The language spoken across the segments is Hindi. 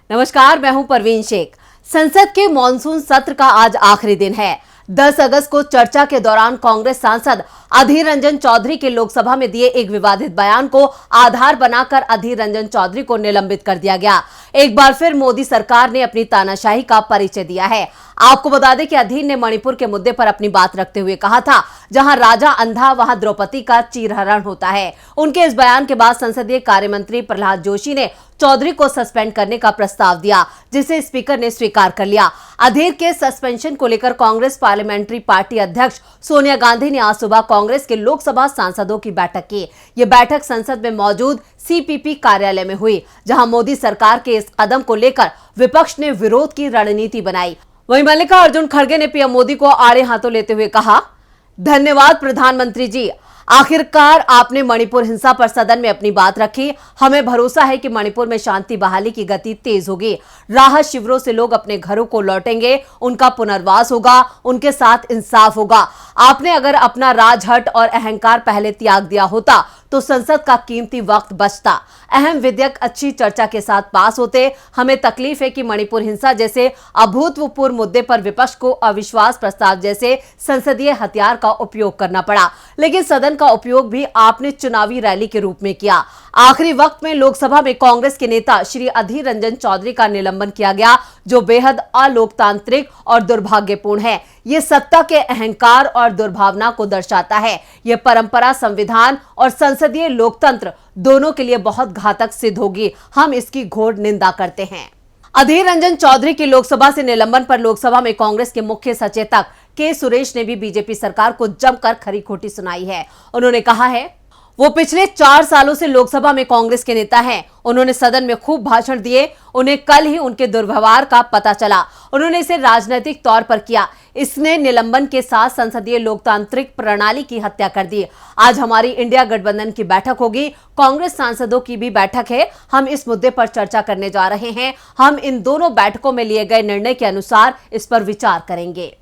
नमस्कार, मैं हूं परवीन शेख। संसद के मॉनसून सत्र का आज आखिरी दिन है। 10 अगस्त को चर्चा के दौरान कांग्रेस सांसद अधीर रंजन चौधरी के लोकसभा में दिए एक विवादित बयान को आधार बनाकर अधीर रंजन चौधरी को निलंबित कर दिया गया। एक बार फिर मोदी सरकार ने अपनी तानाशाही का परिचय दिया है। आपको बता दें कि अधीर ने मणिपुर के मुद्दे पर अपनी बात रखते हुए कहा था, जहां राजा अंधा वहां द्रौपदी का चीरहरण होता है। उनके इस बयान के बाद संसदीय कार्य मंत्री प्रहलाद जोशी ने चौधरी को सस्पेंड करने का प्रस्ताव दिया, जिसे स्पीकर ने स्वीकार कर लिया। अधीर के सस्पेंशन को लेकर कांग्रेस पार्लियामेंट्री पार्टी अध्यक्ष सोनिया गांधी ने आज सुबह कांग्रेस के लोकसभा सांसदों की बैठक की। ये बैठक संसद में मौजूद सीपीपी कार्यालय में हुई, जहां मोदी सरकार के इस कदम को लेकर विपक्ष ने विरोध की रणनीति बनाई। वहीं मल्लिकार्जुन खड़गे ने पीएम मोदी को आड़े हाथों लेते हुए कहा, धन्यवाद प्रधानमंत्री जी, आखिरकार आपने मणिपुर हिंसा पर सदन में अपनी बात रखी। हमें भरोसा है कि मणिपुर में शांति बहाली की गति तेज होगी। राहत शिविरों से लोग अपने घरों को लौटेंगे, उनका पुनर्वास होगा, उनके साथ इंसाफ होगा। आपने अगर अपना राजहट और अहंकार पहले त्याग दिया होता तो संसद का कीमती वक्त बचता। अहम विधेयक अच्छी चर्चा के साथ पास होते। हमें तकलीफ है कि मणिपुर हिंसा जैसे अभूतपूर्व मुद्दे पर विपक्ष को अविश्वास प्रस्ताव जैसे संसदीय हथियार का उपयोग करना पड़ा, लेकिन सदन का उपयोग भी आपने चुनावी रैली के रूप में किया। आखिरी वक्त में लोकसभा में कांग्रेस के नेता श्री अधीर रंजन चौधरी का निलंबन किया गया, जो बेहद अलोकतांत्रिक और दुर्भाग्यपूर्ण है। ये सत्ता के अहंकार और दुर्भावना को दर्शाता है। यह परंपरा, संविधान और संसदीय लोकतंत्र दोनों के लिए बहुत घातक सिद्ध होगी। हम इसकी घोर निंदा करते हैं। अधीर रंजन चौधरी के लोकसभा से निलंबन पर लोकसभा में कांग्रेस के मुख्य सचेतक के सुरेश ने भी बीजेपी सरकार को जमकर खरी खोटी सुनाई है। उन्होंने कहा है, वो पिछले 4 सालों से लोकसभा में कांग्रेस के नेता हैं। उन्होंने सदन में खूब भाषण दिए। उन्हें कल ही उनके दुर्व्यवहार का पता चला। उन्होंने इसे राजनीतिक तौर पर किया। इसने निलंबन के साथ संसदीय लोकतांत्रिक प्रणाली की हत्या कर दी। आज हमारी इंडिया गठबंधन की बैठक होगी, कांग्रेस सांसदों की भी बैठक है। हम इस मुद्दे पर चर्चा करने जा रहे हैं। हम इन दोनों बैठकों में लिए गए निर्णय के अनुसार इस पर विचार करेंगे।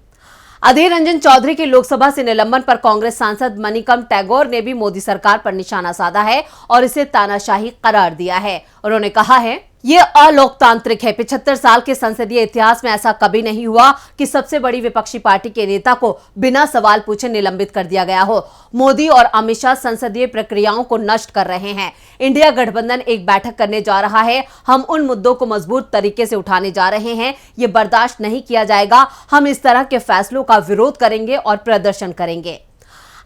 अधीर रंजन चौधरी के लोकसभा से निलंबन पर कांग्रेस सांसद मणिकम टैगोर ने भी मोदी सरकार पर निशाना साधा है और इसे तानाशाही करार दिया है। उन्होंने कहा है, ये अलोकतांत्रिक है। 75 साल के संसदीय इतिहास में ऐसा कभी नहीं हुआ कि सबसे बड़ी विपक्षी पार्टी के नेता को बिना सवाल पूछे निलंबित कर दिया गया हो। मोदी और अमित शाह संसदीय प्रक्रियाओं को नष्ट कर रहे हैं। इंडिया गठबंधन एक बैठक करने जा रहा है। हम उन मुद्दों को मजबूत तरीके से उठाने जा रहे हैं। ये बर्दाश्त नहीं किया जाएगा। हम इस तरह के फैसलों का विरोध करेंगे और प्रदर्शन करेंगे।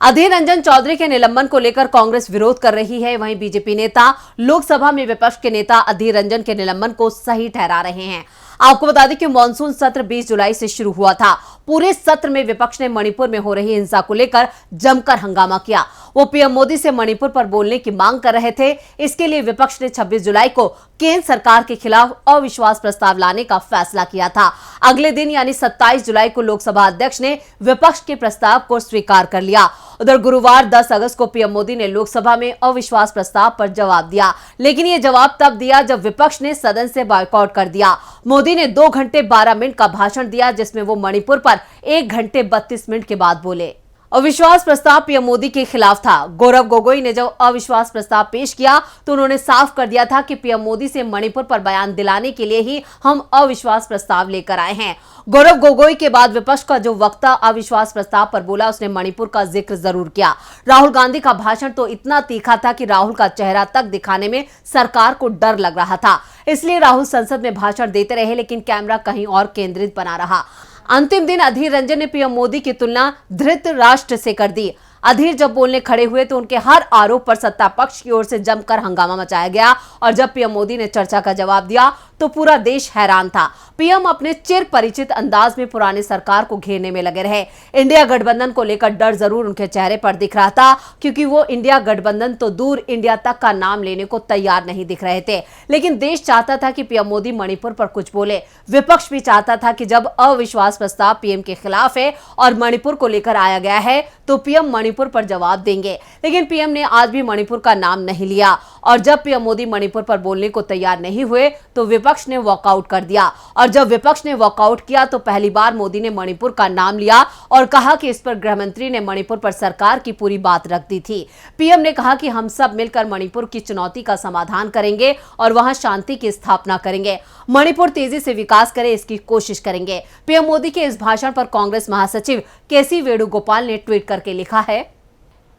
अधीर रंजन चौधरी के निलंबन को लेकर कांग्रेस विरोध कर रही है। वहीं बीजेपी नेता लोकसभा में विपक्ष के नेता अधीर रंजन के निलंबन को सही ठहरा रहे हैं। आपको बता दें कि मॉनसून सत्र 20 जुलाई से शुरू हुआ था। पूरे सत्र में विपक्ष ने मणिपुर में हो रही हिंसा को लेकर जमकर हंगामा किया। वो पीएम मोदी से मणिपुर पर बोलने की मांग कर रहे थे। इसके लिए विपक्ष ने 26 जुलाई को केंद्र सरकार के खिलाफ अविश्वास प्रस्ताव लाने का फैसला किया था। अगले दिन यानी 27 जुलाई को लोकसभा अध्यक्ष ने विपक्ष के प्रस्ताव को स्वीकार कर लिया। उधर गुरुवार 10 अगस्त को पीएम मोदी ने लोकसभा में अविश्वास प्रस्ताव पर जवाब दिया, लेकिन ये जवाब तब दिया जब विपक्ष ने सदन से बॉयकॉट कर दिया। मोदी ने 2 घंटे 12 मिनट का भाषण दिया, जिसमें वो मणिपुर पर 1 घंटे 32 मिनट के बाद बोले। अविश्वास प्रस्ताव पीएम मोदी के खिलाफ था। गौरव गोगोई ने जब अविश्वास प्रस्ताव पेश किया तो उन्होंने साफ कर दिया था कि पीएम मोदी से मणिपुर पर बयान दिलाने के लिए ही हम अविश्वास प्रस्ताव लेकर आए हैं। गौरव गोगोई के बाद विपक्ष का जो वक्ता अविश्वास प्रस्ताव पर बोला, उसने मणिपुर का जिक्र जरूर किया। राहुल गांधी का भाषण तो इतना तीखा था कि राहुल का चेहरा तक दिखाने में सरकार को डर लग रहा था। इसलिए राहुल संसद में भाषण देते रहे, लेकिन कैमरा कहीं और केंद्रित बना रहा। अंतिम दिन अधीर रंजन ने पीएम मोदी की तुलना धृतराष्ट्र से कर दी। अधीर जब बोलने खड़े हुए तो उनके हर आरोप पर सत्ता पक्ष की ओर से जमकर हंगामा मचाया गया और जब पीएम मोदी ने चर्चा का जवाब दिया तो पूरा देश हैरान था। पीएम अपने चिर परिचित अंदाज में पुरानी सरकार को घेरने में लगे रहे। इंडिया गठबंधन को लेकर डर जरूर उनके चेहरे पर दिख रहा था, क्योंकि वो इंडिया गठबंधन तो दूर इंडिया तक का नाम लेने को तैयार नहीं दिख रहे थे। लेकिन देश चाहता था कि पीएम मोदी मणिपुर पर कुछ बोले। विपक्ष भी चाहता था कि जब अविश्वास प्रस्ताव पीएम के खिलाफ है और मणिपुर को लेकर आया गया है तो पीएम मणिपुर पर जवाब देंगे। लेकिन पीएम ने आज भी मणिपुर का नाम नहीं लिया और जब पीएम मोदी मणिपुर पर बोलने को तैयार नहीं हुए तो विपक्ष विपक्ष ने वॉकआउट कर दिया। और जब विपक्ष ने वॉकआउट किया तो पहली बार मोदी ने मणिपुर का नाम लिया और कहा कि इस पर गृहमंत्री ने मणिपुर पर सरकार की पूरी बात रख दी थी। पीएम ने कहा कि हम सब मिलकर मणिपुर की चुनौती का समाधान करेंगे और वहां शांति की स्थापना करेंगे। मणिपुर तेजी से विकास करे इसकी कोशिश करेंगे। पीएम मोदी के इस भाषण पर कांग्रेस महासचिव केसी वेणुगोपाल ने ट्वीट करके लिखा है,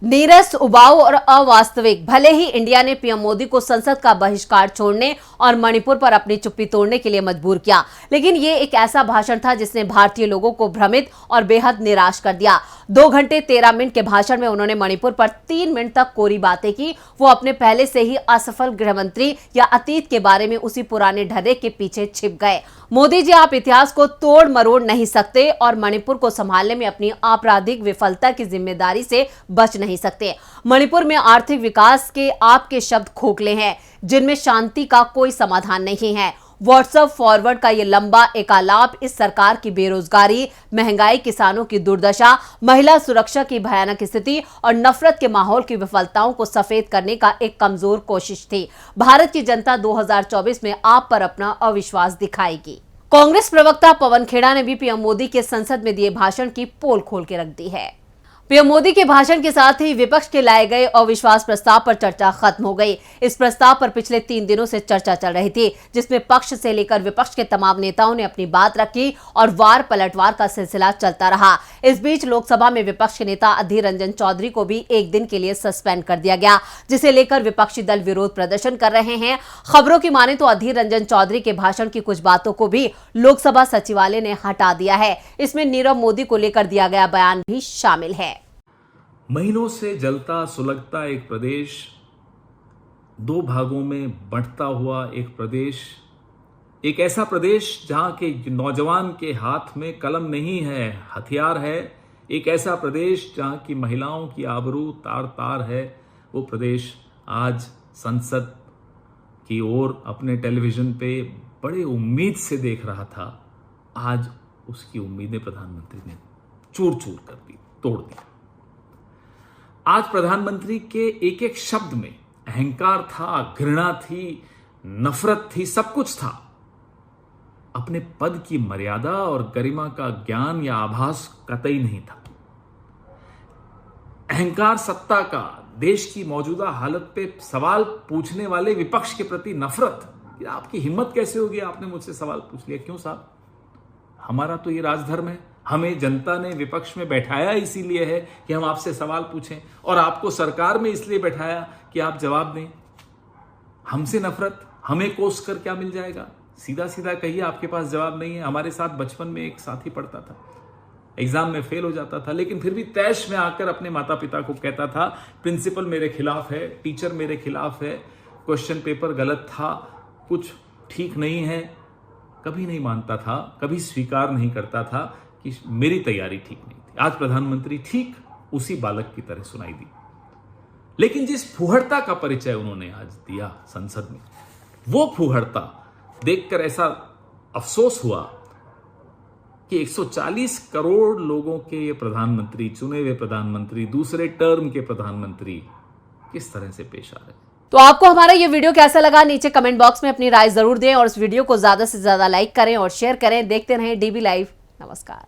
नीरस, उबाऊ और अवास्तविक। भले ही इंडिया ने पीएम मोदी को संसद का बहिष्कार छोड़ने और मणिपुर पर अपनी चुप्पी तोड़ने के लिए मजबूर किया, लेकिन ये एक ऐसा भाषण था जिसने भारतीय लोगों को भ्रमित और बेहद निराश कर दिया। 2 घंटे 13 मिनट के भाषण में उन्होंने मणिपुर पर 3 मिनट तक कोरी बातें की। वो अपने पहले से ही असफल गृहमंत्री या अतीत के बारे में उसी पुराने ढर्रे के पीछे छिप गए। मोदी जी, आप इतिहास को तोड़ मरोड़ नहीं सकते और मणिपुर को संभालने में अपनी आपराधिक विफलता की जिम्मेदारी से बच नहीं सकते। मणिपुर में आर्थिक विकास के आपके शब्द खोखले हैं, जिनमें शांति का कोई समाधान नहीं है। व्हाट्सएप फॉरवर्ड का ये लंबा एकालाप इस सरकार की बेरोजगारी, महंगाई, किसानों की दुर्दशा, महिला सुरक्षा की भयानक स्थिति और नफरत के माहौल की विफलताओं को सफेद करने का एक कमजोर कोशिश थी। भारत की जनता 2024 में आप पर अपना अविश्वास दिखाएगी। कांग्रेस प्रवक्ता पवन खेड़ा ने भी पीएम मोदी के संसद में दिए भाषण की पोल खोल के रख दी है। पीएम मोदी के भाषण के साथ ही विपक्ष के लाए गए अविश्वास प्रस्ताव पर चर्चा खत्म हो गई। इस प्रस्ताव पर पिछले 3 दिनों से चर्चा चल रही थी, जिसमें पक्ष से लेकर विपक्ष के तमाम नेताओं ने अपनी बात रखी और वार पलटवार का सिलसिला चलता रहा। इस बीच लोकसभा में विपक्ष के नेता अधीर रंजन चौधरी को भी 1 दिन के लिए सस्पेंड कर दिया गया, जिसे लेकर विपक्षी दल विरोध प्रदर्शन कर रहे हैं। खबरों की माने तो अधीर रंजन चौधरी के भाषण की कुछ बातों को भी लोकसभा सचिवालय ने हटा दिया है। इसमें नीरव मोदी को लेकर दिया गया बयान भी शामिल है। महीनों से जलता सुलगता एक प्रदेश, 2 भागों में बंटता हुआ एक प्रदेश, एक ऐसा प्रदेश जहां के नौजवान के हाथ में कलम नहीं है, हथियार है। एक ऐसा प्रदेश जहां की महिलाओं की आबरू तार तार है। वो प्रदेश आज संसद की ओर अपने टेलीविजन पे बड़े उम्मीद से देख रहा था। आज उसकी उम्मीदें प्रधानमंत्री ने चूर चूर कर दी, तोड़ दी। आज प्रधानमंत्री के एक एक शब्द में अहंकार था, घृणा थी, नफरत थी, सब कुछ था। अपने पद की मर्यादा और गरिमा का ज्ञान या आभास कतई नहीं था। अहंकार सत्ता का, देश की मौजूदा हालत पे सवाल पूछने वाले विपक्ष के प्रति नफरत। आपकी हिम्मत कैसे होगी, आपने मुझसे सवाल पूछ लिया। क्यों साहब, हमारा तो ये राजधर्म है। हमें जनता ने विपक्ष में बैठाया इसीलिए है कि हम आपसे सवाल पूछें, और आपको सरकार में इसलिए बैठाया कि आप जवाब दें। हमसे नफरत, हमें कोस कर क्या मिल जाएगा? सीधा सीधा कहिए, आपके पास जवाब नहीं है। हमारे साथ बचपन में एक साथी पढ़ता था, एग्जाम में फेल हो जाता था, लेकिन फिर भी तैश में आकर अपने माता पिता को कहता था प्रिंसिपल मेरे खिलाफ है, टीचर मेरे खिलाफ है, क्वेश्चन पेपर गलत था, कुछ ठीक नहीं है। कभी नहीं मानता था, कभी स्वीकार नहीं करता था कि मेरी तैयारी ठीक नहीं थी। आज प्रधानमंत्री ठीक उसी बालक की तरह सुनाई दी। लेकिन जिस फूहड़ता का परिचय उन्होंने आज दिया संसद में, वो फूहड़ता देखकर ऐसा अफसोस हुआ कि 140 करोड़ लोगों के ये प्रधानमंत्री, चुने हुए प्रधानमंत्री, दूसरे टर्म के प्रधानमंत्री किस तरह से पेश आ रहे हैं। तो आपको हमारा ये वीडियो कैसा लगा, नीचे कमेंट बॉक्स में अपनी राय जरूर दें और इस वीडियो को ज्यादा से ज्यादा लाइक करें और शेयर करें। देखते रहें डीबी लाइव। नमस्कार।